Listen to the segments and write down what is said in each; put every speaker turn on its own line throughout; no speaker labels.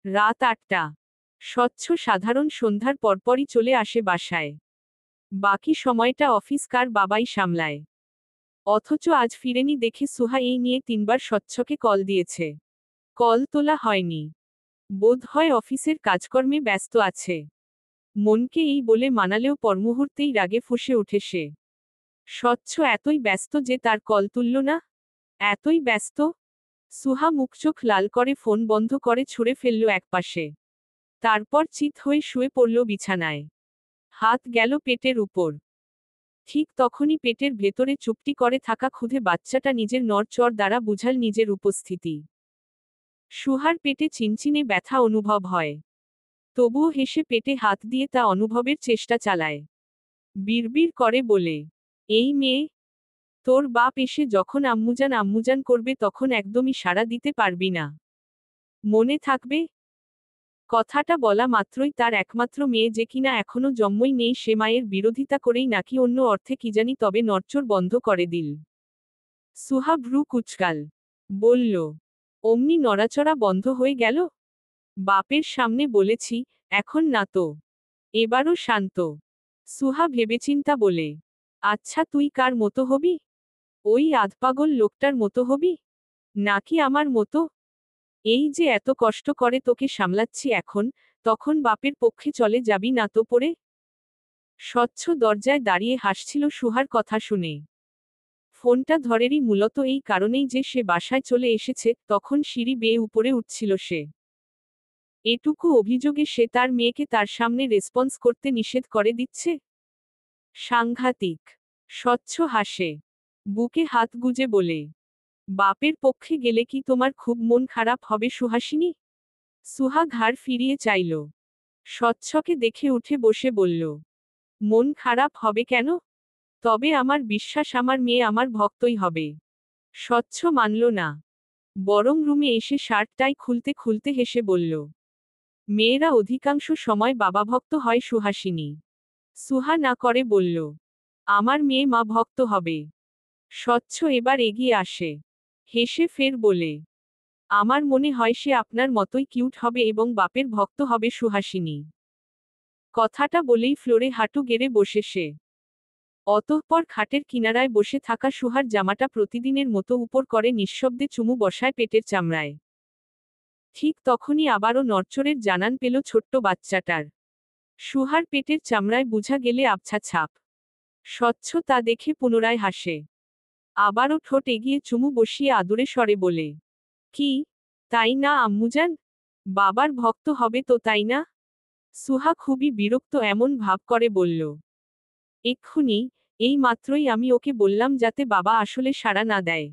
রাত 8টা। স্বচ্ছ সাধারণ সন্ধ্যার পরপরই চলে আসে বাসায়। বাকি সময়টা অফিস কার বাবাই সামলায়। অথচ আজ ফিরেনি দেখে সুহা এই নিয়ে 3বার স্বচ্ছকে কল দিয়েছে। কল তোলা হয়নি। বোধ হয় অফিসের কাজকর্মে ব্যস্ত আছে। মনকে এই বলে মানালেও পরমুহূর্তেই রাগে ফুঁসে ওঠে সে। স্বচ্ছ এতই ব্যস্ত যে তার কল তুলল না? এতই ব্যস্ত? সুহা মুখচোখ লাল করে ফোন বন্ধ করে ছুঁড়ে ফেলল একপাশে। তারপর চিত হয়ে শুয়ে পড়ল বিছানায়। হাত গেল পেটের উপর। ঠিক তখনই পেটের ভেতরে চুপটি করে থাকা ক্ষুধে বাচ্চাটা নিজের নড়চড় দ্বারা বুঝাল নিজের উপস্থিতি। সুহার পেটে চিনচিনে ব্যথা অনুভব হয়। তবুও হেসে পেটে হাত দিয়ে তা অনুভবের চেষ্টা চালায়। বিড়বিড় করে বলে, এই মেয়ে, তোর বাপ এসে যখন আম্মুজান আম্মুজান করবে তখন একদমই সাড়া দিতে পারবি না। মনে থাকবে? কথাটা বলা মাত্রই তার একমাত্র মেয়ে যে কিনা এখনো জন্মই নেই সে মায়ের বিরোধিতা করেই নাকি অন্য অর্থে কি জানি তবে নড়চড় বন্ধ করে দিল। সুহা ভ্রু কুচকাল। বলল, অমনি নড়াচড়া বন্ধ হয়ে গেল? বাপের সামনে বলেছি, এখন না তো। এবারও শান্ত। সুহা ভেবেচিন্তা বলে, আচ্ছা তুই কার মতো হবি? ওই আধপাগল লোকটার মতো হবি? নাকি আমার মতো? এই যে এত কষ্ট করে তোকে সামলাচ্ছি এখন, তখন বাপের পক্ষে চলে যাবি না তো পড়ে? স্বচ্ছ দরজায় দাঁড়িয়ে হাসছিল সুহার কথা শুনে। ফোনটা ধরেরই মূলত এই কারণেই যে সে বাসায় চলে এসেছে, তখন সিঁড়ি বেয়ে উপরে উঠছিল সে। এটুকু অভিযোগে সে তার মেয়েকে তার সামনে রেসপন্স করতে নিষেধ করে দিচ্ছে? সাংঘাতিক। স্বচ্ছ হাসে। বুকে হাত গুজে বলে, বাপের পক্ষে গেলে কি তোমার খুব মন খারাপ হবে সুহাসিনী? সুহা ঘাড় ফিরিয়ে চাইল। স্বচ্ছকে দেখে উঠে বসে বলল, মন খারাপ হবে কেন? তবে আমার বিশ্বাস আমার মেয়ে আমার ভক্তই হবে। স্বচ্ছ মানল না। বরং রুমে এসে শার্ট টাই খুলতে খুলতে হেসে বলল, মেয়েরা অধিকাংশ সময় বাবা ভক্ত হয় সুহাসিনী। সুহা না করে বলল, আমার মেয়ে মা ভক্ত হবে। স্বচ্ছ এবার এগিয়ে আসে। হেসে ফের বলে, আমার মনে হয় সে আপনার মতোই কিউট হবে এবং বাপের ভক্ত হবে সুহাসিনী। কথাটা বলেই ফ্লোরে হাঁটু গেড়ে বসে সে। অতঃপর খাটের কিনারায় বসে থাকা সুহার জামাটা প্রতিদিনের মতো উপর করে নিঃশব্দে চুমু বসায় পেটের চামড়ায়। ঠিক তখনই আবারও নড়চড়ের জানান পেল ছোট্ট বাচ্চাটার। সুহার পেটের চামড়ায় বুঝা গেলে আবছা ছাপ। স্বচ্ছ তা দেখে পুনরায় হাসে। আবারও ঠোঁট এগিয়ে চুমু বসিয়ে আদুরে স্বরে বলে, কি, তাই না আম্মুজান? বাবার ভক্ত হবে তো তাই না? সুহা খুবই বিরক্ত এমন ভাব করে বলল, এক্ষুনি, এই মাত্রই আমি ওকে বললাম যাতে বাবা আসলে সাড়া না দেয়।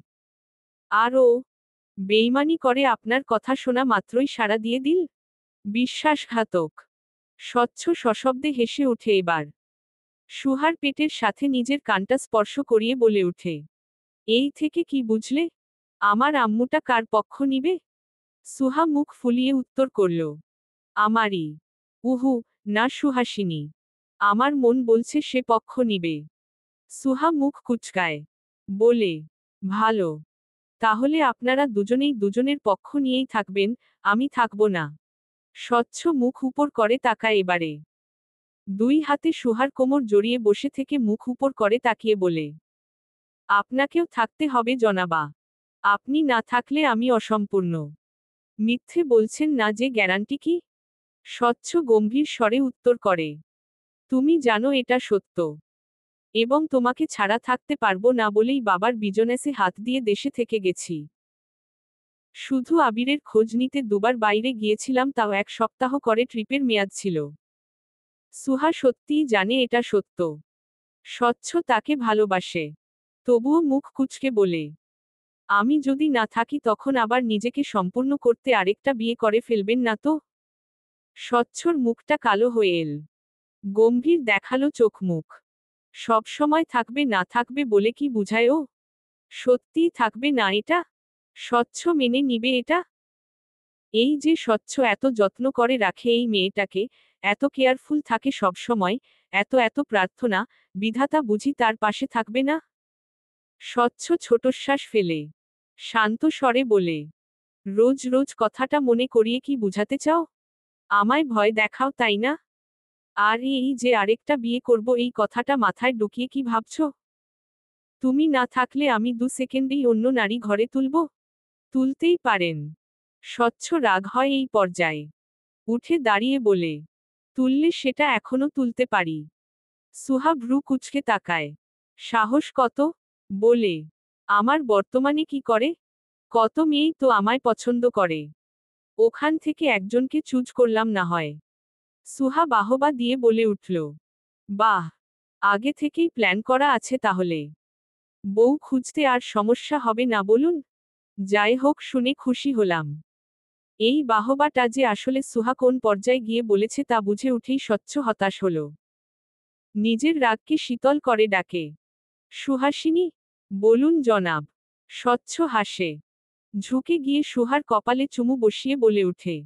আর ও বেইমানি করে আপনার কথা শোনা মাত্রই সাড়া দিয়ে দিল? বিশ্বাসঘাতক। স্বচ্ছ সশব্দে হেসে ওঠে এবার। সুহার পেটের সাথে নিজের কানটা স্পর্শ করিয়ে বলে ওঠে, এই থেকে কি বুঝলে? আমার আম্মুটা কার পক্ষ নিবে? সুহা মুখ ফুলিয়ে উত্তর করল, আমারই। উহু, না সুহাসিনী। আমার মন বলছে সে পক্ষ নিবে। সুহা মুখ কুচকায়। বলে, ভালো। তাহলে আপনারা দুজনেই দুজনের পক্ষ নিয়েই থাকবেন, আমি থাকব না। স্বচ্ছ মুখ উপর করে তাকায় এবারে। দুই হাতে সুহার কোমর জড়িয়ে বসে থেকে মুখ উপর করে তাকিয়ে বলে, আপনাকেও থাকতে হবে জনাবা। আপনি না থাকলে আমি অসম্পূর্ণ। মিথ্যে বলছেন না যে গ্যারান্টি কি? স্বচ্ছ গম্ভীর স্বরে উত্তর করে, তুমি জানো এটা সত্য। এবং তোমাকে ছাড়া থাকতে পারবো না বলেই বাবার বিজনেসে হাত দিয়ে দেশে থেকে গেছি। শুধু আবিরের খোঁজ নিতে দুবার বাইরে গিয়েছিলাম, তাও 1 সপ্তাহ করে ট্রিপের মেয়াদ ছিল। সুহা সত্যিই জানে এটা সত্য। স্বচ্ছ তাকে ভালোবাসে। তবুও মুখ কুঁচকে বলে, আমি যদি না থাকি তখন আবার নিজেকে সম্পূর্ণ করতে আরেকটা বিয়ে করে ফেলবেন না তো? স্বচ্ছর মুখটা কালো হয়ে এল। গম্ভীর দেখালো চোখ মুখ। সবসময় থাকবে না থাকবে বলে কি বুঝায় ও? সত্যিই থাকবে না এটা? স্বচ্ছ মেনে নিবে এটা? এই যে স্বচ্ছ এত যত্ন করে রাখে এই মেয়েটাকে, এত কেয়ারফুল থাকে সবসময়, এত এত প্রার্থনা, বিধাতা বুঝি তার পাশে থাকবে না? স্বচ্ছ ছোটশ্বাস ফেলে শান্ত স্বরে বলে, রোজ রোজ কথাটা মনে করিয়ে কি বুঝাতে চাও? আমায় ভয় দেখাও, তাই না? আর এই যে আরেকটা বিয়ে করব এই কথাটা মাথায় ঢুকিয়ে কি ভাবছো? তুমি না থাকলে আমি 2 সেকেন্ডেই অন্য নারী ঘরে তুলব? তুলতেই পারেন। স্বচ্ছ রাগ হয় এই পর্যায়ে। উঠে দাঁড়িয়ে বলে, তুললে সেটা এখনো তুলতে পারি। সুহা ভ্রু কুঁচকে তাকায়। সাহস কত? বলে, আমার বর্তমানে কি করে? কত মেয়েই তো আমায় পছন্দ করে। ওখান থেকে একজনকে চুজ করলাম না হয়। সুহা বাহবা দিয়ে বলে উঠল, বাহ, আগে থেকেই প্ল্যান করা আছে তাহলে। বউ খুঁজতে আর সমস্যা হবে না বলুন? যাই হোক, শুনে খুশি হলাম। এই বাহবাটা যে আসলে সুহা কোন পর্যায়ে গিয়ে বলেছে তা বুঝে উঠেই স্বচ্ছ হতাশ হল। নিজের রাগকে শীতল করে ডাকে, সুহাসিনী। বলুন জনাব। স্বচ্ছ হাসে। ঝুঁকে গিয়ে সুহার কপালে চুমু বসিয়ে বলে উঠে,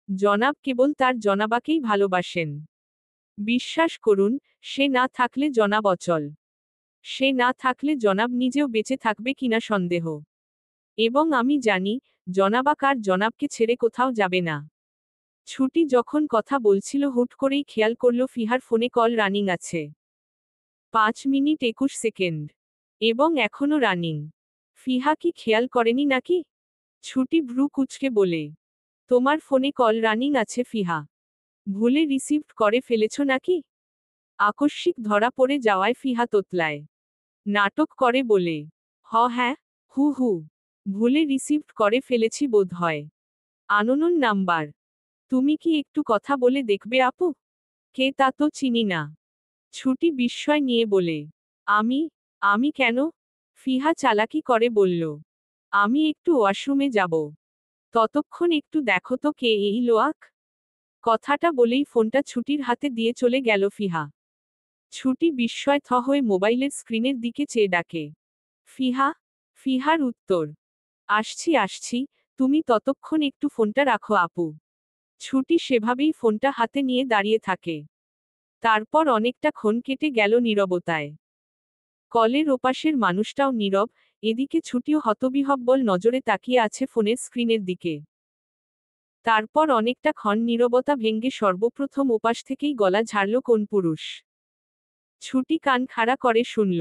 জনাব কেবল তার জনাবাকেই ভালোবাসেন। বিশ্বাস করুন, সে না থাকলে জনাব অচল। সে না থাকলে জনাব নিজেও বেঁচে থাকবে কিনা সন্দেহ। এবং আমি জানি, জনাবাক আর জনাবকে ছেড়ে কোথাও যাবে না। ছুটি যখন কথা বলছিল হুট করেই খেয়াল করল ফিহার ফোনে কল রানিং আছে। 5 মিনিট 21 সেকেন্ড। এবং এখনো রানিং। ফিহা কি খেয়াল করেনি নাকি? ছুটি ভ্রু কুঁচকে বলে, তোমার ফোনে কল রানিং আছে ফিহা। ভুলে রিসিভ করে ফেলেছ নাকি? আকস্মিক ধরা পড়ে যাওয়ায় ফিহা তোতলায়। নাটক করে বলে, হ্যাঁ, হু হু, ভুলে রিসিভ করে ফেলেছি বোধ হয়। Unknown number. তুমি কি একটু কথা বলে দেখবে আপু? কে তা তো চিনি না। ছুটি বিস্ময় নিয়ে বলে, আমি? আমি কেন? ফিহা চালাকি করে বলল, আমি একটু ওয়াশরুমে যাব। ততক্ষণ একটু দেখো তো কে এই লোয়াক। কথাটা বলেই ফোনটা ছুটির হাতে দিয়ে চলে গেল ফিহা। ছুটি বিস্ময় থ হয়ে মোবাইলের স্ক্রিনের দিকে চেয়ে ডাকে, ফিহা। ফিহার উত্তর, আসছি আসছি, তুমি ততক্ষণ একটু ফোনটা রাখো আপু। ছুটি সেভাবেই ফোনটা হাতে নিয়ে দাঁড়িয়ে থাকে। তারপর অনেকটা ক্ষণ কেটে গেল নীরবতায়। কলের ওপাশের মানুষটাও নীরব, এদিকে ছুটিও হতবিহ্বল নজরে তাকিয়ে আছে ফোনের স্ক্রিনের দিকে। তারপর অনেকটা ক্ষণ নীরবতা ভেঙ্গে সর্বপ্রথম ওপাশ থেকেই গলা ঝাড়ল কোন পুরুষ। ছুটি কান খাড়া করে শুনল।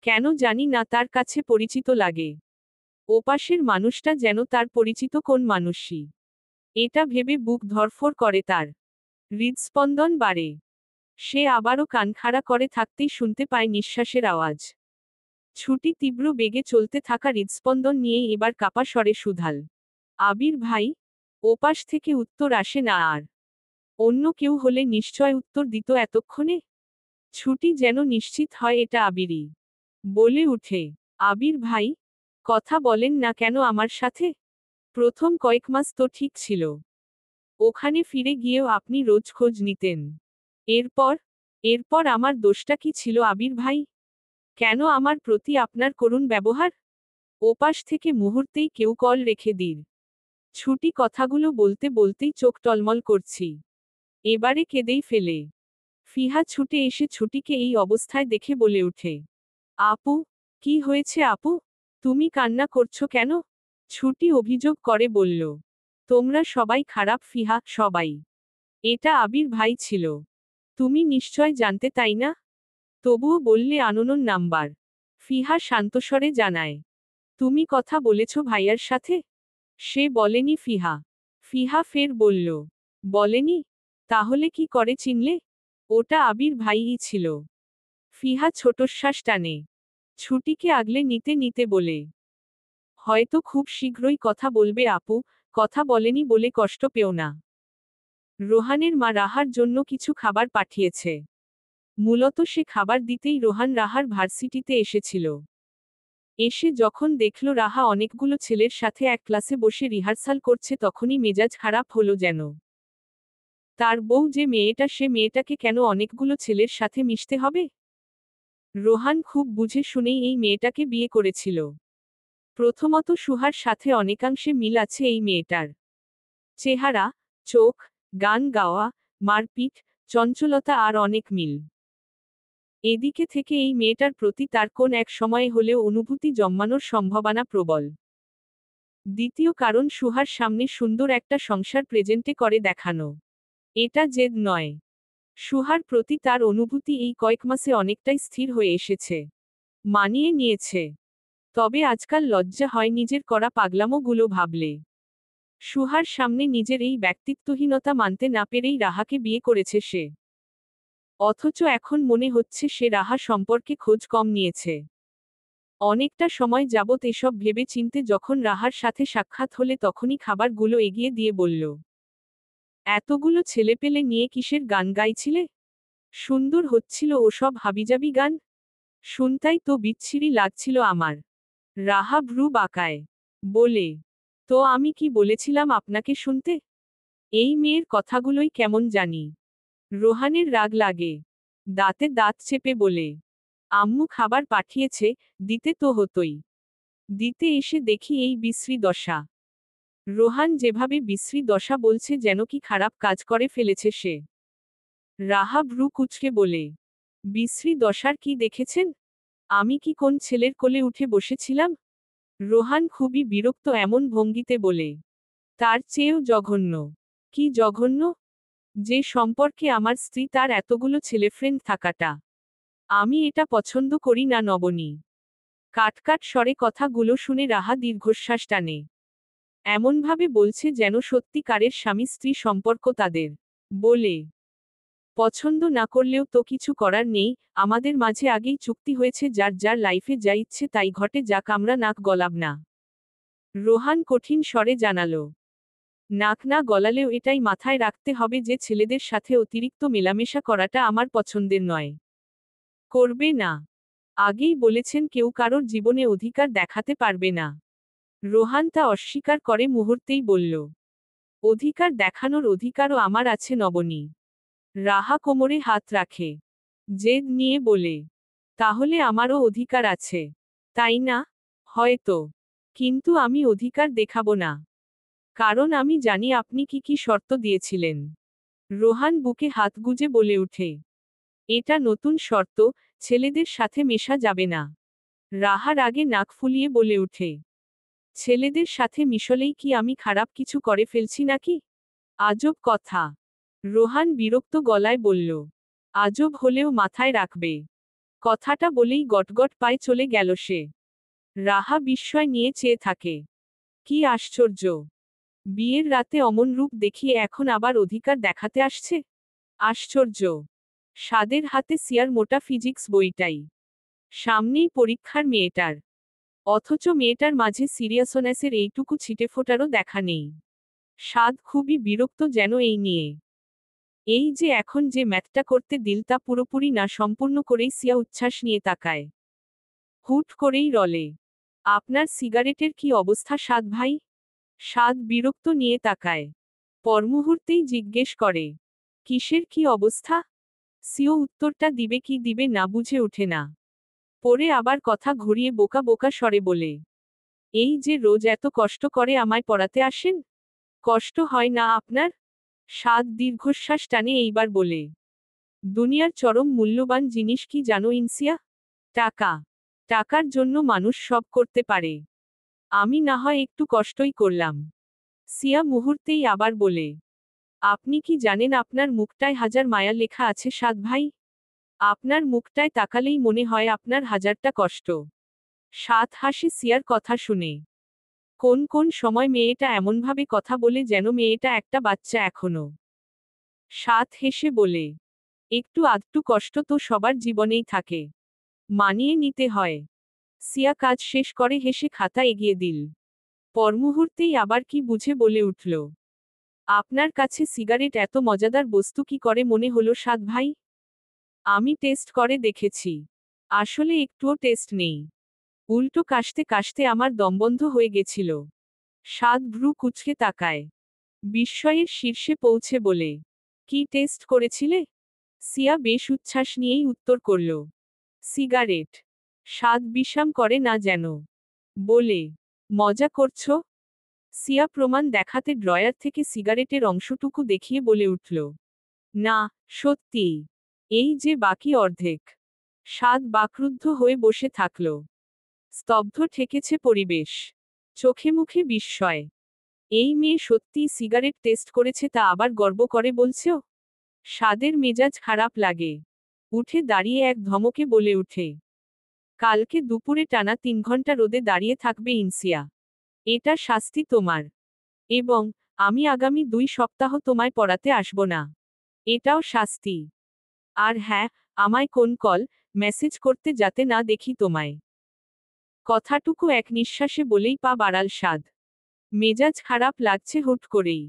কেন জানি না তার কাছে পরিচিত লাগে। ওপাশের মানুষটা যেন তার পরিচিত কোন মানুষই। এটা ভেবে বুক ধড়ফড় করে তার। হৃদস্পন্দন বাড়ে। সে আবারও কান খাড়া করে থাকতেই শুনতে পায় নিঃশ্বাসের আওয়াজ। ছুটি তীব্র বেগে চলতে থাকা হৃদস্পন্দন নিয়েই এবার কাপা স্বরে শুধাল, আবির ভাই? ওপাশ থেকে উত্তর আসে না আর। অন্য কেউ হলে নিশ্চয় উত্তর দিত এতক্ষণে। ছুটি যেন নিশ্চিত হয় এটা আবিরই। বলে উঠে, আবির ভাই, কথা বলেন না কেন আমার সাথে? প্রথম কয়েক মাস তো ঠিক ছিল। ওখানে ফিরে গিয়েও আপনি রোজ খোঁজ নিতেন। এরপর? এরপর আমার দোষটা কি ছিল আবির ভাই? কেন আমার প্রতি আপনার করুণ ব্যবহার? ওপাশ থেকে মুহূর্তেই কেউ কল রেখে দিল। ছুটি কথাগুলো বলতে বলতেই চোখ টলমল করছি। এবারে কেঁদেই ফেলে। ফিহা ছুটে এসে ছুটিকে এই অবস্থায় দেখে বলে উঠে, আপু, কি হয়েছে আপু? তুমি কান্না করছো কেন? ছুটি অভিযোগ করে বলল, তোমরা সবাই খারাপ ফিহা, সবাই। এটা আবির ভাই ছিল। তুমি নিশ্চয় জানতে তাই না? তবুও বললে আননোন নাম্বার। ফিহা শান্তস্বরে জানায়, তুমি কথা বলেছ ভাইয়ার সাথে? সে বলেনি ফিহা। ফিহা ফের বলল, বলেনি? তাহলে কি করে চিনলে? ওটা আবির ভাইই ছিল। ফিহা ছোটশ্বাস টানে। ছুটিকে আগলে নিতে নিতে বলে, হয়তো খুব শীঘ্রই কথা বলবে আপু, কথা বলেনি বলে কষ্ট পেও না। রোহানের মা রাহার জন্য কিছু খাবার পাঠিয়েছে। মূলত সে খাবার দিতেই রোহান রাহার ভার্সিটিতে এসেছিল। এসে যখন দেখল রাহা অনেকগুলো ছেলের সাথে এক ক্লাসে বসে রিহার্সাল করছে তখনই মেজাজ খারাপ হলো যেন। তার বউ যে মেয়েটা, সে মেয়েটাকে কেন অনেকগুলো ছেলের সাথে মিশতে হবে? রোহান খুব বুঝে শুনেই এই মেয়েটাকে বিয়ে করেছিল। প্রথমত সুহার সাথে অনেকাংশে মিল আছে এই মেয়েটার। চেহারা, চোখ, গান গাওয়া, মারপিট, চঞ্চলতা আর অনেক মিল। এদিকে থেকে এই মেয়েটার প্রতি তার কোন এক সময়ে হলেও অনুভূতি জন্মানোর সম্ভাবনা প্রবল। দ্বিতীয় কারণ সুহার সামনে সুন্দর একটা সংসার প্রেজেন্টে করে দেখানো। এটা জেদ নয়। সুহার প্রতি তার অনুভূতি এই কয়েক মাসে অনেকটাই স্থির হয়ে এসেছে। মানিয়ে নিয়েছে। তবে আজকাল লজ্জা হয় নিজের করা পাগলামোগুলো ভাবলে। সুহার সামনে নিজের এই ব্যক্তিত্বহীনতা মানতে না পেরেই রাহাকে বিয়ে করেছে সে। অথচ এখন মনে হচ্ছে সে রাহা সম্পর্কে খোঁজ কম নিয়েছে। অনেকটা সময় যাবৎ এসব ভেবে চিনতে যখন রাহার সাথে সাক্ষাৎ হলে তখনই খাবারগুলো এগিয়ে দিয়ে বলল, এতগুলো ছেলেপেলে নিয়ে কিসের গান গাইছিলে? সুন্দর হচ্ছিল ওসব হাবিজাবি গান। শুনতাই তো বিচ্ছিরি লাগছিল আমার। রাহা ভ্রু বাঁকায়। বলে, তো আমি কি বলেছিলাম আপনাকে শুনতে? এই মেয়ের কথাগুলোই কেমন জানি। রোহানের রাগ লাগে। দাঁতে দাঁত চেপে বলে, আম্মু খাবার পাঠিয়েছে, দিতে তো হতোই। দিতে এসে দেখি এই বিশ্রী দশা। রোহান যেভাবে বিশ্রী দশা বলছে যেন কি খারাপ কাজ করে ফেলেছে সে। রাহা ভ্রু কুঁচকে বলে, বিশ্রী দশার কি দেখেছেন? আমি কি কোন ছেলের কোলে উঠে বসেছিলাম? রোহান খুবই বিরক্ত এমন ভঙ্গিতে বলে, তার চেয়েও জঘন্য। কি জঘন্য? যে সম্পর্কে আমার স্ত্রী তার এতগুলো ছেলেফ্রেন্ড থাকাটা। আমি এটা পছন্দ করি না নবনী। কাটকাট স্বরে কথাগুলো শুনে রাহা দীর্ঘশ্বাস টানে। এমনভাবে বলছে যেন সত্যিকারের স্বামী স্ত্রী সম্পর্ক তাদের। বলে, পছন্দ না করলেও তো কিছু করার নেই, আমাদের মাঝে আগেই চুক্তি হয়েছে যার যার লাইফে যা ইচ্ছে তাই ঘটে যাক, আমরা নাক গলাব না। রোহান কঠিন স্বরে জানালো, নাক না গলালেও এটাই মাথায় রাখতে হবে যে ছেলেদের সাথে অতিরিক্ত মেলামেশা করাটা আমার পছন্দের নয়। করবে না। আগেই বলেছেন কেউ কারোর জীবনে অধিকার দেখাতে পারবে না। রোহান তা অস্বীকার করে মুহূর্তেই বলল, অধিকার দেখানোর অধিকারও আমার আছে নবনী। রাহা কোমরে হাত রাখে। জেদ নিয়ে বলে, তাহলে আমারও অধিকার আছে। তাই না? হয়তো। কিন্তু আমি অধিকার দেখাবো না। কারণ আমি জানি আপনি কি কি শর্ত দিয়েছিলেন। রোহান বুকে হাত গুজে বলে উঠে, এটা নতুন শর্ত, ছেলেদের সাথে মেশা যাবে না। রাহার আগে নাক ফুলিয়ে বলে উঠে, ছেলেদের সাথে মিশলেই কি আমি খারাপ কিছু করে ফেলছি নাকি? আজব কথা। রোহান বিরক্ত গলায় বলল, আজব হলেও মাথায় রাখবে। কথাটা বলেই গটগট পায়ে চলে গেল সে। রাহা বিস্ময় নিয়ে চেয়ে থাকে। কি আশ্চর্য! বিয়ের রাতে অমন রূপ দেখিয়ে এখন আবার অধিকার দেখাতে আসছে। আশ্চর্য! সাদের হাতে সিয়ার মোটা ফিজিক্স বইটাই। সামনেই পরীক্ষার মেয়েটার। অথচ মেয়েটার মাঝে সিরিয়াসনেসের এইটুকু ছিটেফোঁটারও দেখা নেই। সাদ খুবই বিরক্ত যেন এই নিয়ে। এই যে এখন যে ম্যাথটা করতে দিল তা পুরোপুরি না সম্পূর্ণ করেই সিয়া উচ্ছ্বাস নিয়ে তাকায়। হুট করেই রলে, আপনার সিগারেটের কি অবস্থা সাদ ভাই? সাদ বিরক্ত নিয়ে তাকায়। পরমুহূর্তেই জিজ্ঞেস করে, কিসের কি অবস্থা? সিও উত্তরটা দিবে কি দিবে না বুঝে ওঠে না। পরে আবার কথা ঘুরিয়ে বোকা বোকা স্বরে বলে, এই যে রোজ এত কষ্ট করে আমায় পড়াতে আসেন, কষ্ট হয় না আপনার? সাদ দীর্ঘশ্বাস টানে এইবার বলে, দুনিয়ার চরম মূল্যবান জিনিস কি জানো ইনসিয়া? টাকা। টাকার জন্য মানুষ সব করতে পারে। আমি না হয় একটু কষ্টই করলাম। সিয়া মুহূর্তেই আবার বলে, আপনি কি জানেন আপনার মুখটায় হাজার মায়া লেখা আছে সাদ ভাই? আপনার মুখটায় তাকালেই মনে হয় আপনার হাজারটা কষ্ট। সাদ হাসে সিয়ার কথা শুনে। কোন কোন সময় মেয়েটা এমনভাবে কথা বলে যেন মেয়েটা একটা বাচ্চা এখনো। সাদ হেসে বলে, একটু আধটু কষ্ট তো সবার জীবনেই থাকে। মানিয়ে নিতে হয়। সিয়া কাজ শেষ করে হেসে খাতা এগিয়ে দিল। পরমুহূর্তেই আবার কি বুঝে বলে উঠল, আপনার কাছে সিগারেট এত মজাদার বস্তু কি করে মনে হলো সাদ ভাই? আমি টেস্ট করে দেখেছি। আসলে একটুও টেস্ট নেই। উল্টো কাশতে কাশতে আমার দমবন্ধ হয়ে গেছিল। সাদ ভ্রু কুঁচকে তাকায়। বিস্ময়ের শীর্ষে পৌঁছে বলে, কি টেস্ট করেছিলে? সিয়া বেশ উচ্ছ্বাস নিয়েই উত্তর করল, সিগারেট। সাদ বিষাম করে না যেন। বলে, মজা করছো? সিয়া প্রমাণ দেখাতে ড্রয়ার থেকে সিগারেটের অংশটুকু দেখিয়ে বলে উঠল, না, সত্যিই। এই যে বাকি অর্ধেক। সাদ বাকরুদ্ধ হয়ে বসে থাকল। স্তব্ধ ঠেকেছে পরিবেশ। চোখে মুখে বিস্ময়। এই মেয়ে সত্যিই সিগারেট টেস্ট করেছে তা আবার গর্ব করে বলছো? স্বাদের মেজাজ খারাপ লাগে। উঠে দাঁড়িয়ে এক ধমকে বলে উঠে। কালকে দুপুরে টানা 3 ঘন্টা রোদে দাঁড়িয়ে থাকবে ইনসিয়া। এটা শাস্তি তোমার। এবং আমি আগামী 2 সপ্তাহ তোমায় পড়াতে আসব না। এটাও শাস্তি। আর হ্যাঁ, আমায় কোন কল, মেসেজ করতে যাতে না দেখি তোমায়। কথাটুকু এক নিঃশ্বাসে বলেই পা বাড়াল সাদ। মেজাজ খারাপ লাগছে হুট করেই।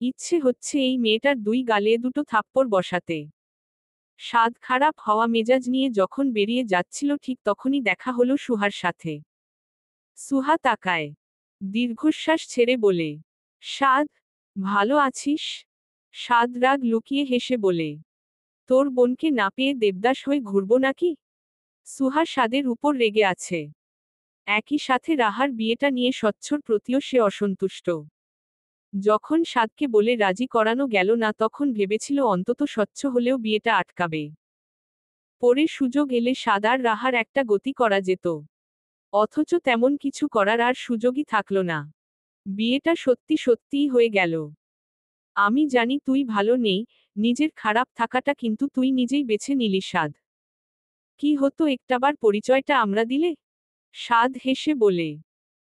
ইচ্ছে হচ্ছে এই মেয়েটার 2 গালে দুটো থাপ্পড় বসাতে। সাদ খারাপ হওয়া মেজাজ নিয়ে যখন বেরিয়ে যাচ্ছিল ঠিক তখনই দেখা হলো সুহার সাথে। সুহা তাকায়। দীর্ঘশ্বাস ছেড়ে বলে, সাদ, ভালো আছিস? সাদ রাগ লুকিয়ে হেসে বলে, তোর বোনকে না পেয়ে দেবদাস হয়ে ঘুরব নাকি? সুহা সাদের উপর রেগে আছে। একই সাথে রাহার বিয়েটা নিয়ে স্বচ্ছর প্রতিও সে অসন্তুষ্ট। যখন সাদকে বলে রাজি করানো গেল না তখন ভেবেছিল অন্তত স্বচ্ছ হলেও বিয়েটা আটকাবে। পরে সুযোগ এলে সাদ আর রাহার একটা গতি করা যেত। অথচ তেমন কিছু করার আর সুযোগই থাকল না। বিয়েটা সত্যি সত্যিই হয়ে গেল। আমি জানি তুই ভালো নেই, নিজের খারাপ থাকাটা কিন্তু তুই নিজেই বেছে নিলি সাদ। কি হতো একটাবার পরিচয়টা আমরা দিলে? সাদ হেসে বলে,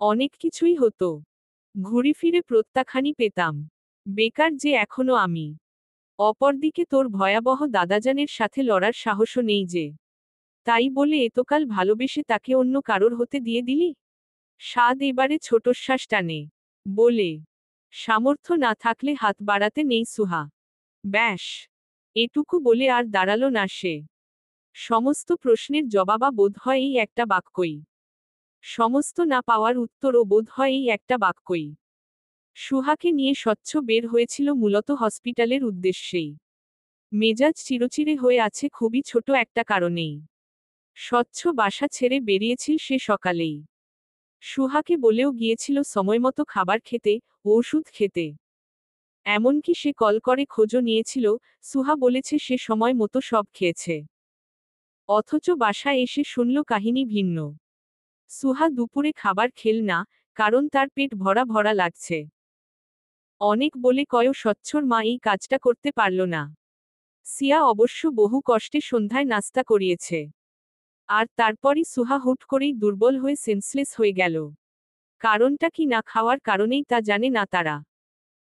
অনেক কিছুই হতো। ঘুরি ফিরে প্রত্যাখ্যানই পেতাম। বেকার যে এখনো আমি। অপরদিকে তোর ভয়াবহ দাদাজানের সাথে লড়ার সাহসও নেই যে। তাই বলে এতকাল ভালোবেসে তাকে অন্য কারোর হতে দিয়ে দিলি? সাদ এবারে ছোটশ্বাস টানে। বলে, সামর্থ্য না থাকলে হাত বাড়াতে নেই সুহা। ব্যাস। এটুকু বলে আর দাঁড়ালো না সে। সমস্ত প্রশ্নের জবাবা বোধ হয় এই একটা বাক্যই। সমস্ত না পাওয়ার উত্তরও বোধ হয় এই একটা বাক্যই। সুহাকে নিয়ে স্বচ্ছ বের হয়েছিল মূলত হসপিটালের উদ্দেশ্যেই। মেজাজ চিরচিরে হয়ে আছে খুবই ছোট একটা কারণেই। স্বচ্ছ বাসা ছেড়ে বেরিয়েছিল সে সকালেই। সুহাকে বলেও গিয়েছিল সময়মতো খাবার খেতে, ওষুধ খেতে। এমনকি সে কল করে খোঁজও নিয়েছিল, সুহা বলেছে সে সময় মতো সব খেয়েছে। অথচ বাসায় এসে শুনল কাহিনী ভিন্ন। সুহা দুপুরে খাবার খেল না, কারণ তার পেট ভরা ভরা লাগছে। অনেক বলে কয়েও স্বচ্ছর মা এই কাজটা করতে পারল না। সিয়া অবশ্য বহু কষ্টে সন্ধ্যায় নাস্তা করিয়েছে। আর তারপরই সুহা হুট করেই দুর্বল হয়ে সেন্সলেস হয়ে গেল। কারণটা কি না খাওয়ার কারণেই তা জানে না তারা।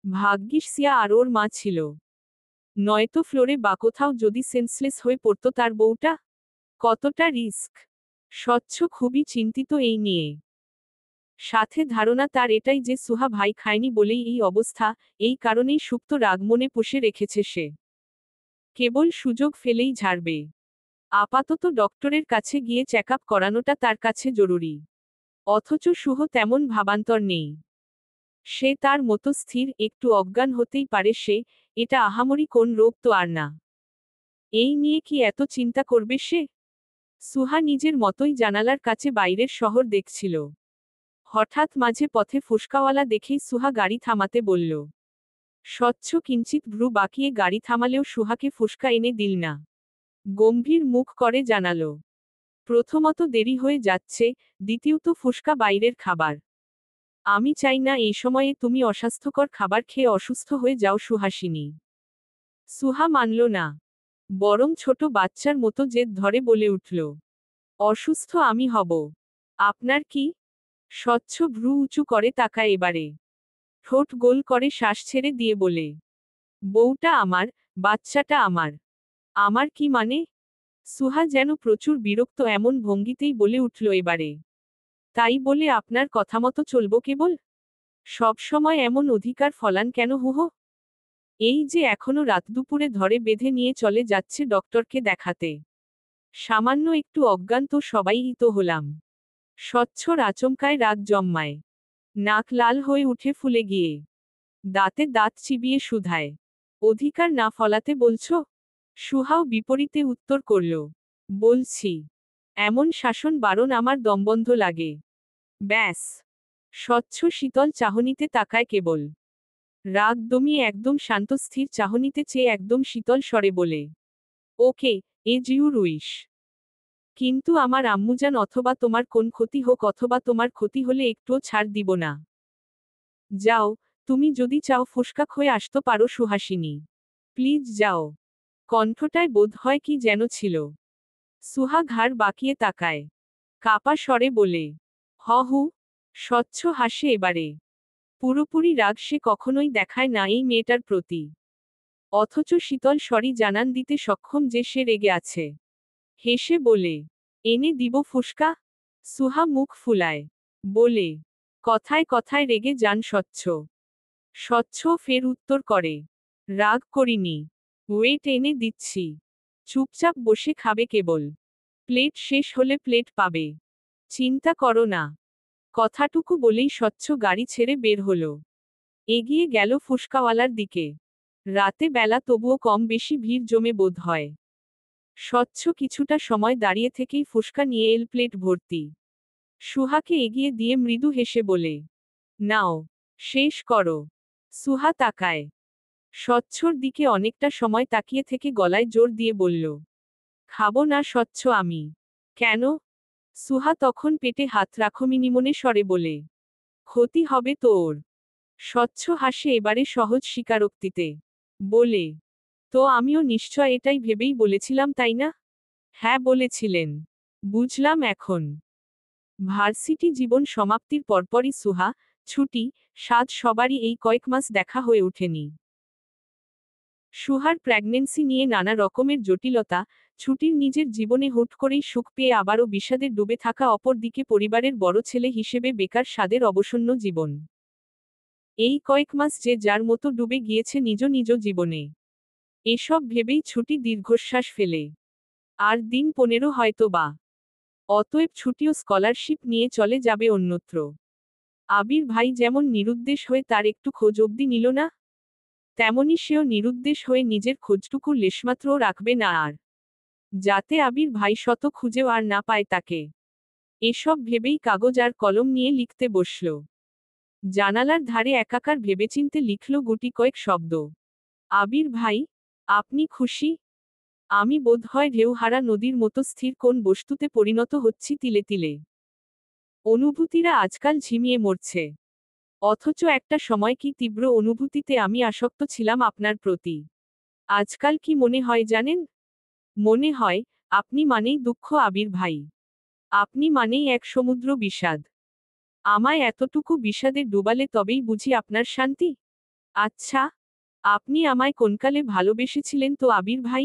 ভাগ্যিস সিয়া আর ওর মা ছিল। নয়তো ফ্লোরে বা কোথাও যদি সেন্সলেস হয়ে পড়তো তার বউটা। কতটা রিস্ক। স্বচ্ছ খুবই চিন্তিত এই নিয়ে। সাথে ধারণা তার এটাই যে সুহা ভাই খায়নি বলেই এই অবস্থা, এই কারণেই সুপ্ত রাগ মনে পুষে রেখেছে সে। কেবল সুযোগ ফেলেই ঝাড়বে। আপাতত ডক্টরের কাছে গিয়ে চেক আপ করানোটা তার কাছে জরুরি। অথচ সুহ তেমন ভাবান্তর নেই। সে তার মতো স্থির, একটু অজ্ঞান হতেই পারে সে, এটা আহামরি কোন রোগ তো আর না। এই নিয়ে কি এত চিন্তা করবে সে? সুহা নিজের মতোই জানালার কাছে বাইরের শহর দেখছিল। হঠাৎ মাঝে পথে ফুসকাওয়ালা দেখেই সুহা গাড়ি থামাতে বলল। স্বচ্ছ কিঞ্চিত ভ্রু বাঁকিয়ে গাড়ি থামালেও সুহাকে ফুসকা এনে দিল না। গম্ভীর মুখ করে জানালো, প্রথমত দেরি হয়ে যাচ্ছে, দ্বিতীয়ত ফুসকা বাইরের খাবার। আমি চাই না এই সময়ে তুমি অস্বাস্থ্যকর খাবার খেয়ে অসুস্থ হয়ে যাও সুহাসিনী। সুহা মানল না। বরং ছোট বাচ্চার মতো জেদ ধরে বলে উঠল, অসুস্থ আমি হব। আপনার কি? স্বচ্ছ ভ্রু উঁচু করে তাকায় এবারে। ঠোঁট গোল করে শ্বাস ছেড়ে দিয়ে বলে, বউটা আমার, বাচ্চাটা আমার। আমার কি মানে? সুহা যেন প্রচুর বিরক্ত এমন ভঙ্গিতেই বলে উঠল এবারে। তাই বলে আপনার কথামতো চলবো কেবল? সব সময় এমন অধিকার ফলান কেন হুহো? এই যে এখনো রাত দুপুরে ধরে বেঁধে নিয়ে চলে যাচ্ছে ডক্টরকে দেখাতে। সামান্য একটু অজ্ঞান তো সবাইই তো হলাম। স্বচ্ছর আচমকায় রাগ জম্মায়। নাক লাল হয়ে উঠে ফুলে গিয়ে দাঁতে দাঁত চিবিয়ে শুধায়, অধিকার না ফলাতে বলছো? সুহাও বিপরীতে উত্তর করল, বলছি। এমন শাসন বারণ আমার দমবন্ধ লাগে। ব্যাস। স্বচ্ছ শীতল চাহনিতে তাকায় কেবল। রাগ দমিয়ে একদম শান্ত স্থির চাহনিতে চেয়ে একদম শীতল স্বরে বলে, ওকে, এজ ইউ উইশ। কিন্তু আমার আম্মুজান অথবা তোমার কোন ক্ষতি হোক অথবা তোমার ক্ষতি হলে একটুও ছাড় দিব না। যাও, তুমি যদি চাও ফুসকা হয়ে আসতে পারো সুহাসিনী। প্লিজ যাও। কণ্ঠটায় বোধ হয় কি যেন ছিল। সুহা ঘাড় বাঁকিয়ে তাকায়। কাপা স্বরে বলে। হু। স্বচ্ছ হাসে এবারে। পুরোপুরি রাগ সে কখনোই দেখায় না এই মেয়েটার প্রতি। অথচ শীতল স্বরই জানান দিতে সক্ষম যে সে রেগে আছে। হেসে বলে। এনে দিব ফুসকা? সুহা মুখ ফুলায়। বলে। কথায় কথায় রেগে যান স্বচ্ছ। স্বচ্ছ ফের উত্তর করে। রাগ করিনি। ওয়েট এনে দিচ্ছি। চুপচাপ বসে খাবে কেবল। প্লেট শেষ হলে প্লেট পাবে। চিন্তা করো না। কথাটুকু বলেই স্বচ্ছ গাড়ি ছেড়ে বের হলো। এগিয়ে গেল ফুসকাওয়ালার দিকে। রাতে বেলা তবুও কম বেশি ভিড় জমে বোধ হয়। স্বচ্ছ কিছুটা সময় দাঁড়িয়ে থেকেই ফুসকা নিয়ে এল প্লেট ভর্তি। সুহাকে এগিয়ে দিয়ে মৃদু হেসে বলে। নাও, শেষ করো। সুহা তাকায়। স্বচ্ছর দিকে অনেকটা সময় তাকিয়ে থেকে গলায় জোর দিয়ে বলল। খাবো না স্বচ্ছ আমি। কেন? সুহা তখন পেটে হাত রাখো মিনিমনে স্বরে বলে। ক্ষতি হবে তোর। স্বচ্ছ হাসে এবারে সহজ স্বীকারোক্তিতে। বলে। তো আমিও নিশ্চয় এটাই ভেবেই বলেছিলাম তাই না? হ্যাঁ বলেছিলেন। বুঝলাম এখন। ভার্সিটি জীবন সমাপ্তির পরপরই সুহা, ছুটি, স্বাদ সবারই এই কয়েক মাস দেখা হয়ে ওঠেনি। সুহার প্রেগন্যান্সি নিয়ে নানা রকমের জটিলতা, ছুটির নিজের জীবনে হুট করেই সুখ পেয়ে আবারও বিষাদে ডুবে থাকা অপর দিকে পরিবারের বড় ছেলে হিসেবে বেকার স্বাদের অবসন্ন জীবন। এই কয়েক মাস যে যার মতো ডুবে গিয়েছে নিজ নিজ জীবনে। এসব ভেবেই ছুটি দীর্ঘশ্বাস ফেলে। আর দিন 15 হয়তো বা। অতএব ছুটি ও স্কলারশিপ নিয়ে চলে যাবে অন্যত্র। আবির ভাই যেমন নিরুদ্দেশ হয়ে তার একটু খোঁজ অবধি নিল না, তেমনি সেও নিরুদ্দেশ হয়ে নিজের খোঁজটুকু লেশমাত্রও রাখবে না আর। যাতে আবির ভাই শত খুঁজেও আর না পায় তাকে। এসব ভেবেই কাগজ আর কলম নিয়ে লিখতে বসল। জানালার ধারে একাকার ভেবেচিন্তে লিখল গুটি কয়েক শব্দ। আবির ভাই, আপনি খুশি? আমি বোধহয় ঢেউহারা নদীর মতো স্থির কোন বস্তুতে পরিণত হচ্ছি তিলে তিলে। অনুভূতিরা আজকাল ঝিমিয়ে মরছে। অথচ একটা সময় কি তীব্র অনুভূতিতে আমি আসক্ত ছিলাম আপনার প্রতি। আজকাল কি মনে হয় জানেন? মনে হয়, আপনি মানেই দুঃখ আবির ভাই। আপনি মানেই এক সমুদ্র বিষাদ। আমায় এতটুকু বিষাদে ডুবালে তবেই বুঝি আপনার শান্তি? আচ্ছা, আপনি আমায় কোনকালে ভালোবেসেছিলেন তো আবির ভাই?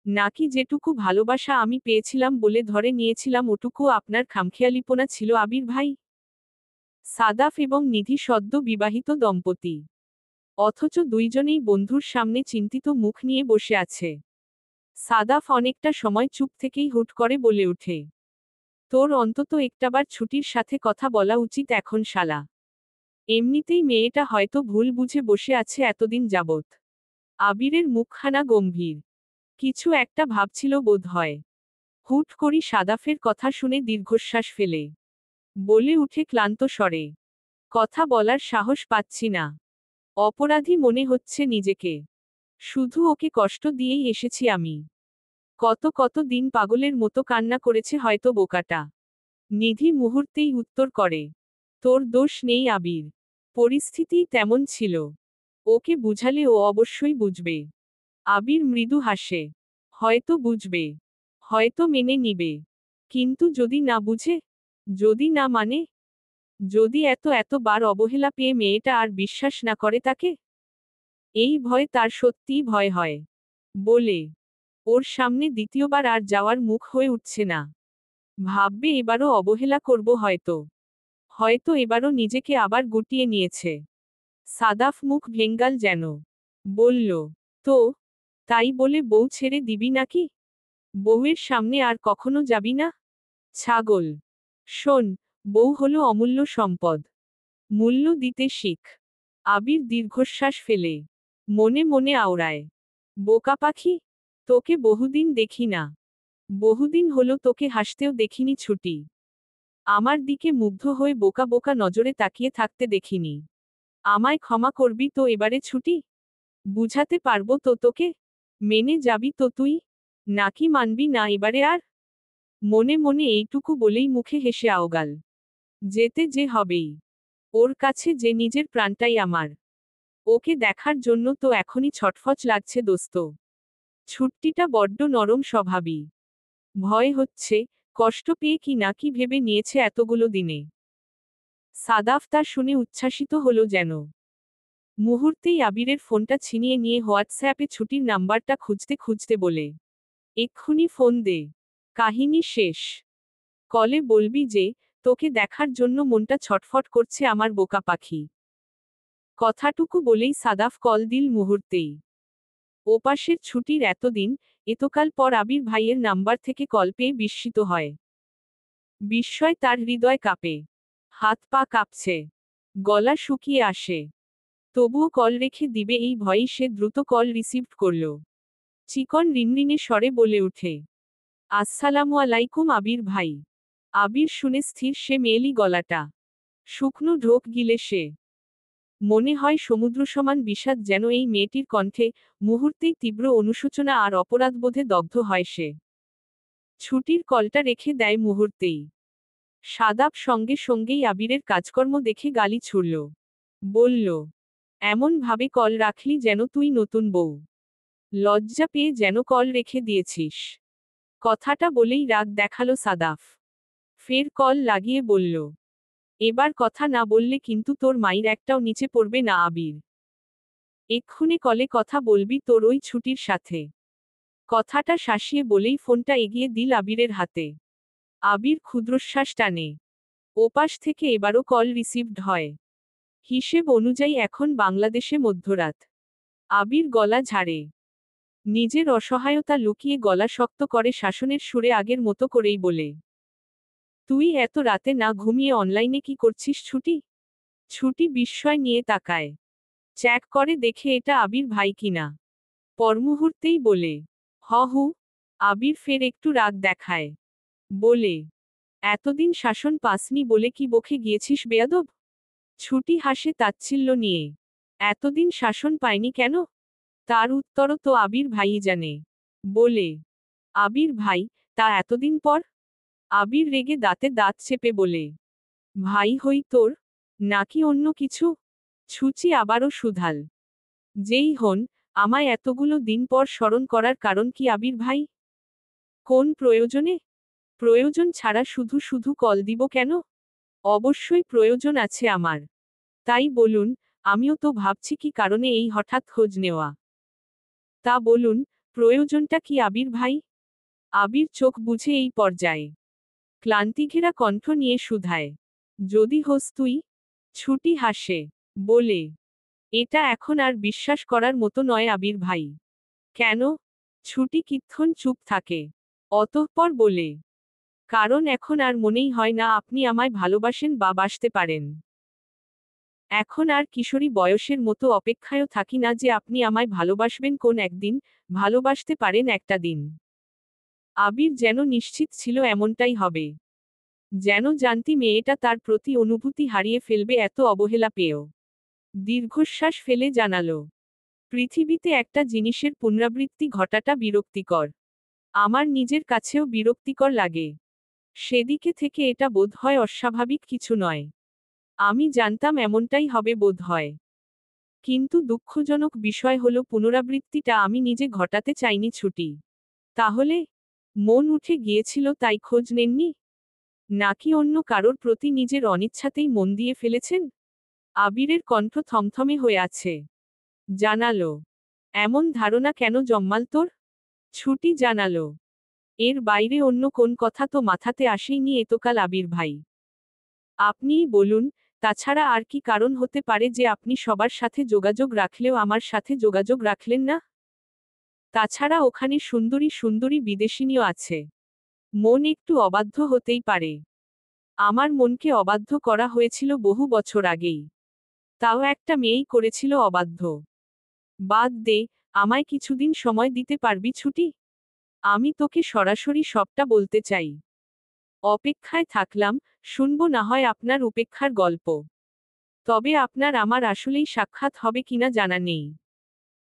নাকি যেটুকু ভালোবাসা আমি পেয়েছিলাম বলে ধরে নিয়েছিলাম ওটুকুও আপনার খামখেয়ালিপনা ছিল আবির ভাই? সাদাফ এবং নিধি সদ্য বিবাহিত দম্পতি। অথচ দুইজনেই বন্ধুর সামনে চিন্তিত মুখ নিয়ে বসে আছে। সাদাফ অনেকটা সময় চুপ থেকেই হুট করে বলে ওঠে। তোর অন্তত একটাবার ছুটির সাথে কথা বলা উচিত এখন শালা। এমনিতেই মেয়েটা হয়তো ভুল বুঝে বসে আছে এতদিন যাবৎ। আবিরের মুখখানা গম্ভীর। কিছু একটা ভাবছিল বোধ হয়। হুট করি সাদাফের কথা শুনে দীর্ঘশ্বাস ফেলে। বলে উঠে ক্লান্ত স্বরে। কথা বলার সাহস পাচ্ছি না। অপরাধী মনে হচ্ছে নিজেকে। শুধু ওকে কষ্ট দিয়েই এসেছি আমি। কত কত দিন পাগলের মতো কান্না করেছে হয়তো বোকাটা। নিধি মুহূর্তেই উত্তর করে। তোর দোষ নেই আবির। পরিস্থিতি তেমন ছিল। ওকে বুঝালে ও অবশ্যই বুঝবে। আবির মৃদু হাসে। হয়তো বুঝবে। হয়তো মেনে নিবে। কিন্তু যদি না বুঝে? যদি না মানে? যদি এতবার অবহেলা পেয়ে মেয়েটা আর বিশ্বাস না করে তাকে? এই ভয় তার সত্যিই ভয় হয়। বলে। ওর সামনে দ্বিতীয়বার আর যাওয়ার মুখ হয়ে উঠছে না। ভাববে এবারও অবহেলা করব হয়তো। হয়তো এবারও নিজেকে আবার গুটিয়ে নিয়েছে। সাদাফ মুখ ভেঙ্গাল যেন। বলল। তো, তাই বলে বউ ছেড়ে দিবি নাকি? বউয়ের সামনে আর কখনো যাবি না? ছাগল। শোন, বউ হলো অমূল্য সম্পদ। মূল্য দিতে শিখ। আবির দীর্ঘশ্বাস ফেলে। মনে মনে আওড়ায়। বোকা পাখি? তোকে বহুদিন দেখি না। বহুদিন হলো তোকে হাসতেও দেখিনি ছুটি। আমার দিকে মুগ্ধ হয়ে বোকা বোকা নজরে তাকিয়ে থাকতে দেখিনি। আমায় ক্ষমা করবি তো এবারে ছুটি? বুঝাতে পারবো তো তোকে? মেনে যাবি তো তুই? নাকি মানবি না এবারে আর? মনে মনে এইটুকু বলেই মুখে হেসে আওগাল। যেতে যে হবেই। ওর কাছে যে নিজের প্রাণটাই আমার। ওকে দেখার জন্য তো এখনই ছটফট লাগছে দোস্ত। ছুট্টিটা বড্ড নরম স্বভাবী। ভয় হচ্ছে, কষ্ট পেয়ে কি না কি ভেবে নিয়েছে এতগুলো দিনে। সাদাফ তা শুনে উচ্ছ্বাসিত হলো যেন। মুহূর্তেই আবিরের ফোনটা ছিনিয়ে নিয়ে হোয়াটসঅ্যাপে ছুটির নাম্বারটা খুঁজতে খুঁজতে বলে, এক্ষুনি ফোন দে। কাহিনী শেষ। কলে বলবি যে, তোকে দেখার জন্য মনটা ছটফট করছে আমার বোকা পাখি। কথাটুকু বলেই সাদাফ কল দিল মুহূর্তেই। ওপাশের ছুটির এতদিন, এতকাল পর আবির ভাইয়ের নাম্বার থেকে কল পেয়ে বিস্মিত হয়। বিস্ময় তার হৃদয় কাঁপে। হাত পা কাঁপছে। গলা শুকিয়ে আসে। তবুও কল রেখে দিবে এই ভয়েই সে দ্রুত কল রিসিভ করল। চিকন রিনরিনে স্বরে বলে উঠে, আসসালামু আলাইকুম আবির ভাই। আবির শুনে স্থির সে মেয়েলি গলাটা। শুকনো ঢোক গিলে সে। মনে হয় সমুদ্র সমান বিষাদ যেন এই মেয়েটির কণ্ঠে, মুহূর্তেই তীব্র অনুশোচনা আর অপরাধবোধে দগ্ধ হয় সে। ছুটির কলটা রেখে দেয় মুহূর্তেই। সাদাব সঙ্গে সঙ্গেই আবিরের কাজকর্ম দেখে গালি ছুড়ল। বলল, এমন ভাবে কল রাখলি যেন তুই নতুন বউ। লজ্জা পেয়ে যেন কল রেখে দিয়েছিস। কথাটা বলেই রাগ দেখালো সাদাফ। ফের কল লাগিয়ে বলল, এবার কথা না বললে কিন্তু তোর মাইর একটাও নিচে পড়বে না আবির। এক্ষুনি কলে কথা বলবি তোর ওই ছুটির সাথে। কথাটা শাসিয়ে বলেই ফোনটা এগিয়ে দিল আবিরের হাতে। আবির ক্ষুদ্রশ্বাস টানে। ওপাশ থেকে এবারও কল রিসিভড হয়। হিসেব অনুযায়ী এখন বাংলাদেশে মধ্যরাত। আবির গলা ঝাড়ে। নিজের অসহায়তা লুকিয়ে গলা শক্ত করে শাসনের সুরে আগের মতো করেই বলে, তুই এত রাতে না ঘুমিয়ে অনলাইনে কি করছিস ছুটি? ছুটি বিস্ময় নিয়ে তাকায়। চেক করে দেখে এটা আবির ভাই কিনা। পরমুহূর্তেই বলে, হু। আবির ফের একটু রাগ দেখায়। বলে, এতদিন শাসন পাসনি বলে কি বকে গিয়েছিস বেয়াদব? ছুটি হাসে তাচ্ছিল্য নিয়ে। এতদিন শাসন পায়নি কেন? তার উত্তরও তো আবির ভাইই জানে। বলে, আবির ভাই, তা এতদিন পর? আবির রেগে দাঁতে দাঁত চেপে বলে, ভাই হই তোর? নাকি অন্য কিছু? ছুচি আবারও শুধাল, যেই হন, আমায় এতগুলো দিন পর স্মরণ করার কারণ কি আবির ভাই? কোন প্রয়োজনে? প্রয়োজন ছাড়া শুধু শুধু কল দিব কেন? অবশ্যই প্রয়োজন আছে আমার। তাই বলুন, আমিও তো ভাবছি কি কারণে এই হঠাৎ খোঁজ নেওয়া। তা বলুন, প্রয়োজনটা কি আবির ভাই? আবির চোখ বুঝে এই পর্যায়ে। ক্লান্তিঘেরা কণ্ঠ নিয়ে শুধায়, যদি হোস তুই? ছুটি হাসে। বলে, এটা এখন আর বিশ্বাস করার মতো নয় আবির ভাই। কেন? ছুটি কিক্ষণ চুপ থাকে। অতঃপর বলে, কারণ এখন আর মনেই হয় না আপনি আমায় ভালোবাসেন বা বাসতে পারেন। এখন আর কিশোরী বয়সের মতো অপেক্ষায়ও থাকি না যে আপনি আমায় ভালোবাসবেন কোন একদিন, ভালোবাসতে পারেন একটা দিন। আবির যেন নিশ্চিত ছিল এমনটাই হবে। যেন জানতি মেয়েটা তার প্রতি অনুভূতি হারিয়ে ফেলবে এত অবহেলা পেয়েও। দীর্ঘশ্বাস ফেলে জানালো, পৃথিবীতে একটা জিনিসের পুনরাবৃত্তি ঘটাটা বিরক্তিকর। আমার নিজের কাছেও বিরক্তিকর লাগে। সেদিকে থেকে এটা বোধ হয় অস্বাভাবিক কিছু নয়। আমি জানতাম এমনটাই হবে বোধ হয়। কিন্তু দুঃখজনক বিষয় হলো পুনরাবৃত্তিটা আমি নিজে ঘটাতে চাইনি ছুটি। তাহলে? মন উঠে গিয়েছিল তাই খোঁজ নেননি? নাকি অন্য কারোর প্রতি নিজের অনিচ্ছাতেই মন দিয়ে ফেলেছেন? আবিরের কণ্ঠ থমথমে হয়ে আছে। জানালো, এমন ধারণা কেন জম্মাল তোর? ছুটি জানালো, এর বাইরে অন্য কোন কথা তো মাথাতে আসেইনি এতকাল আবির ভাই। আপনিই বলুন, তাছাড়া আর কি কারণ হতে পারে যে আপনি সবার সাথে যোগাযোগ রাখলেও আমার সাথে যোগাযোগ রাখলেন না? তাছাড়া ওখানে সুন্দরী সুন্দরী বিদেশিনীও আছে। মন একটু অবাধ্য হতেই পারে। আমার মনকে অবাধ্য করা হয়েছিল বহু বছর আগেই। তাও একটা মেয়েই করেছিল অবাধ্য। বাদ দে, আমায় কিছুদিন সময় দিতে পারবি ছুটি? আমি তোকে সরাসরি সবটা বলতে চাই। অপেক্ষায় থাকলাম, শুনবো না হয় আপনার উপেক্ষার গল্প। তবে আপনার আমার আসলেই সাক্ষাৎ হবে কিনা জানা নেই।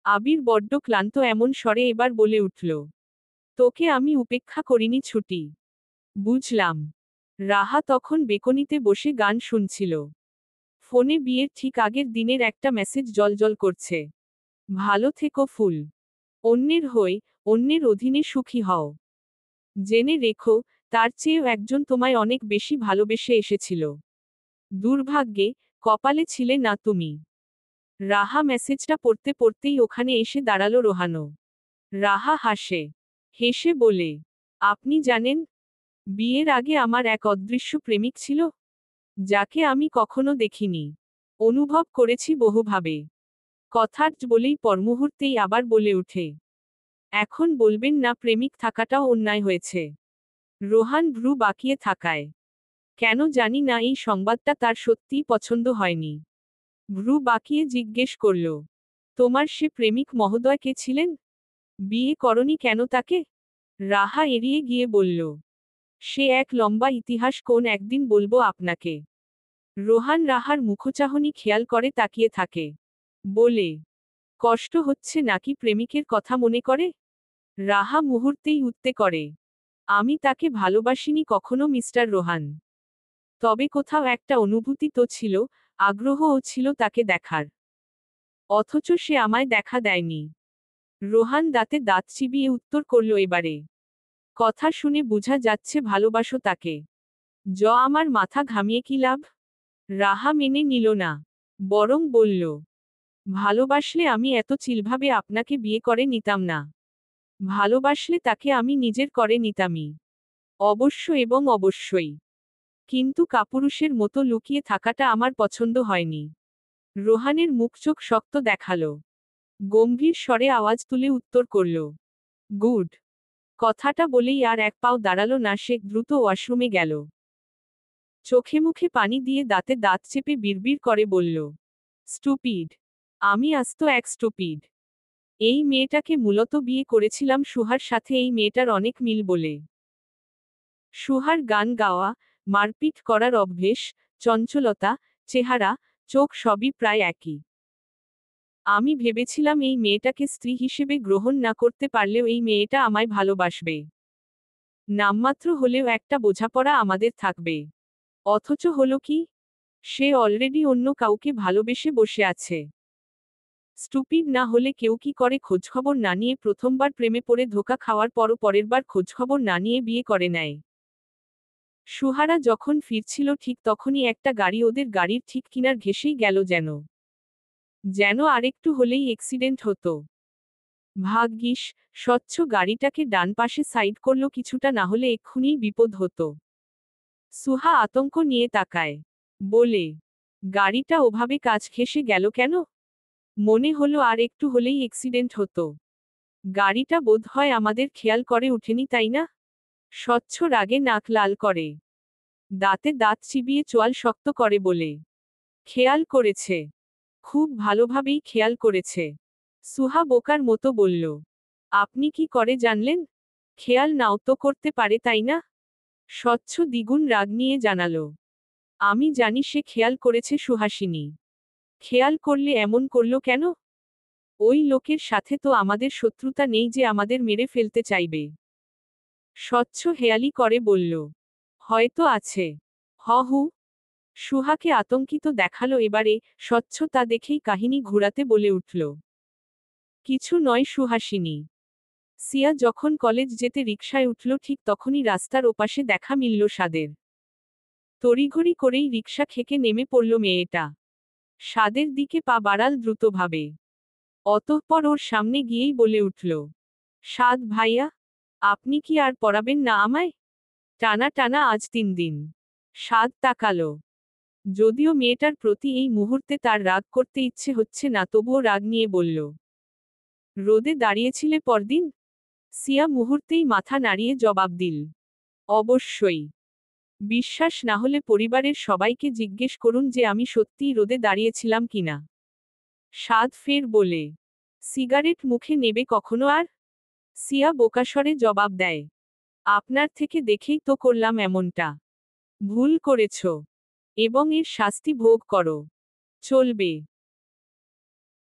আবির বড্ড ক্লান্ত এমন স্বরে এবার বলে উঠল, তোকে আমি উপেক্ষা করিনি ছুটি। বুঝলাম। রাহা তখন বেকনিতে বসে গান শুনছিল। ফোনে বিয়ের ঠিক আগের দিনের একটা মেসেজ জলজল করছে। ভালো থেকো ফুল। অন্যের হয়ে, অন্যের অধীনে সুখী হও। জেনে রেখো, তার চেয়েও একজন তোমায় অনেক বেশি ভালোবেসে এসেছিল। দুর্ভাগ্যে, কপালে ছিলে না তুমি। রাহা মেসেজটা পড়তে পড়তেই ওখানে এসে দাঁড়ালো রোহানও। রাহা হাসে। হেসে বলে, আপনি জানেন, বিয়ের আগে আমার এক অদৃশ্য প্রেমিক ছিল, যাকে আমি কখনো দেখিনি। অনুভব করেছি বহুভাবে। কথার বলেই পরমুহূর্তেই আবার বলে উঠে, এখন বলবেন না প্রেমিক থাকাটাও অন্যায় হয়েছে। রোহান ভ্রু বাঁকিয়ে থাকায়, কেন জানি না এই সংবাদটা তার সত্যিই পছন্দ হয়নি। ভ্রু বাঁকিয়ে জিজ্ঞেস করল, তোমার সে প্রেমিক মহোদয় কে ছিলেন? বিয়ে করনি কেন তাকে? রাহা এড়িয়ে গিয়ে বলল, সে এক লম্বা ইতিহাস, কোন একদিন বলবো আপনাকে। রোহান রাহার মুখচাহনি খেয়াল করে তাকিয়ে থাকে। বলে, কষ্ট হচ্ছে নাকি প্রেমিকের কথা মনে করে? রাহা মুহূর্তেই উত্তে করে, আমি তাকে ভালোবাসিনি কখনো মিস্টার রোহান। তবে কোথাও একটা অনুভূতি তো ছিল, আগ্রহও ছিল তাকে দেখার। অথচ সে আমায় দেখা দেয়নি। রোহান দাঁতে দাঁত চিবিয়ে উত্তর করল এবারে। কথা শুনে বোঝা যাচ্ছে ভালোবাসো তাকে। আমার মাথা ঘামিয়ে কি লাভ? রাহা মেনে নিল না। বরং বলল, ভালোবাসলে আমি এত চিলভাবে আপনাকে বিয়ে করে নিতাম না। ভালোবাসলে তাকে আমি নিজের করে নিতামই। অবশ্য এবং অবশ্যই। কিন্তু কাপুরুষের মতো লুকিয়ে থাকাটা আমার পছন্দ হয়নি। রোহানের মুখ চোখ শক্ত দেখালো। গম্ভীর স্বরে আওয়াজ তুলে উত্তর করল, গুড। কথাটা বলেই আর এক পাও দাঁড়ালো না সে, দ্রুত ওয়াশরুমে গেল। চোখে মুখে পানি দিয়ে দাঁতে দাঁত চেপে বিড়বিড় করে বলল, স্টুপিড। আমি আস্ত এক স্টুপিড। এই মেয়েটাকে মূলত বিয়ে করেছিলাম সুহার সাথে, এই মেয়েটার অনেক মিল বলে। সুহার গান গাওয়া, মারপিট করার অভ্যেস, চঞ্চলতা, চেহারা, চোখ সবই প্রায় একই। আমি ভেবেছিলাম এই মেয়েটাকে স্ত্রী হিসেবে গ্রহণ না করতে পারলেও এই মেয়েটা আমায় ভালোবাসবে। নামমাত্র হলেও একটা বোঝাপড়া আমাদের থাকবে। অথচ হলো কি? সে অলরেডি অন্য কাউকে ভালোবেসে বসে আছে। স্টুপিড না হলে কেউ কি করে খোঁজখবর না নিয়ে প্রথমবার প্রেমে পড়ে ধোঁকা খাওয়ার পরও পরেরবার খোঁজখবর না নিয়ে বিয়ে করে নেয়? সুহারা যখন ফিরছিল ঠিক তখনই একটা গাড়ি ওদের গাড়ির ঠিক কিনার ঘেঁষেই গেল, যেন যেন আরেকটু হলেই অ্যাক্সিডেন্ট হতো। ভাগ্যিস স্বচ্ছ গাড়িটাকে ডান পাশে সাইড করলো, কিছুটা না হলে এক্ষুনিই বিপদ হতো। সুহা আতঙ্ক নিয়ে তাকায়। বলে, গাড়িটা ওভাবে কাজ ঘেঁষে গেল কেন? মনে হলো আর একটু হলেই অ্যাক্সিডেন্ট হতো। গাড়িটা বোধহয় আমাদের খেয়াল করে উঠেনি, তাই না? স্বচ্ছ রাগে নাক লাল করে। দাঁতে দাঁত চিবিয়ে চোয়াল শক্ত করে বলে, খেয়াল করেছে। খুব ভালোভাবেই খেয়াল করেছে। সুহা বোকার মতো বলল, আপনি কি করে জানলেন? খেয়াল নাও তো করতে পারে, তাই না? স্বচ্ছ দ্বিগুণ রাগ নিয়ে জানালো, আমি জানি সে খেয়াল করেছে সুহাসিনী। খেয়াল করলে এমন করলো কেন? ওই লোকের সাথে তো আমাদের শত্রুতা নেই যে আমাদের মেরে ফেলতে চাইবে। স্বচ্ছ হেয়ালি করে বলল, হয়তো আছে। হু। সুহাকে আতঙ্কিত দেখালো এবারে। স্বচ্ছ তা দেখেই কাহিনী ঘুরাতে বলে উঠল, কিছু নয় সুহাসিনী। সিয়া যখন কলেজ যেতে রিকশায় উঠল ঠিক তখনই রাস্তার ওপাশে দেখা মিলল সাদের। তড়িঘড়ি করেই রিকশা থেকে নেমে পড়ল মেয়েটা। সাদের দিকে পা বাড়াল দ্রুতভাবে। অতঃপর ওর সামনে গিয়েই বলে উঠল, সাদ ভাইয়া, আপনি কি আর পড়াবেন না আমায়? টানা টানা আজ 3 দিন। সাদ তাকালো। যদিও মেয়েটার প্রতি এই মুহূর্তে তার রাগ করতে ইচ্ছে হচ্ছে না, তবুও রাগ নিয়ে বলল, রোদে দাঁড়িয়েছিলে পরদিন? সিয়া মুহূর্তেই মাথা নাড়িয়ে জবাব দিল, অবশ্যই। বিশ্বাস না হলে পরিবারের সবাইকে জিজ্ঞেস করুন যে আমি সত্যিই রোদে দাঁড়িয়েছিলাম কিনা। সাদ ফের বলে, সিগারেট মুখে নেবে কখনো আর? সিয়া বোকাস্বরে জবাব দেয়, আপনার থেকে দেখেই তো করলাম এমনটা। ভুল করেছ। এবং এর শাস্তি ভোগ করো। চলবে।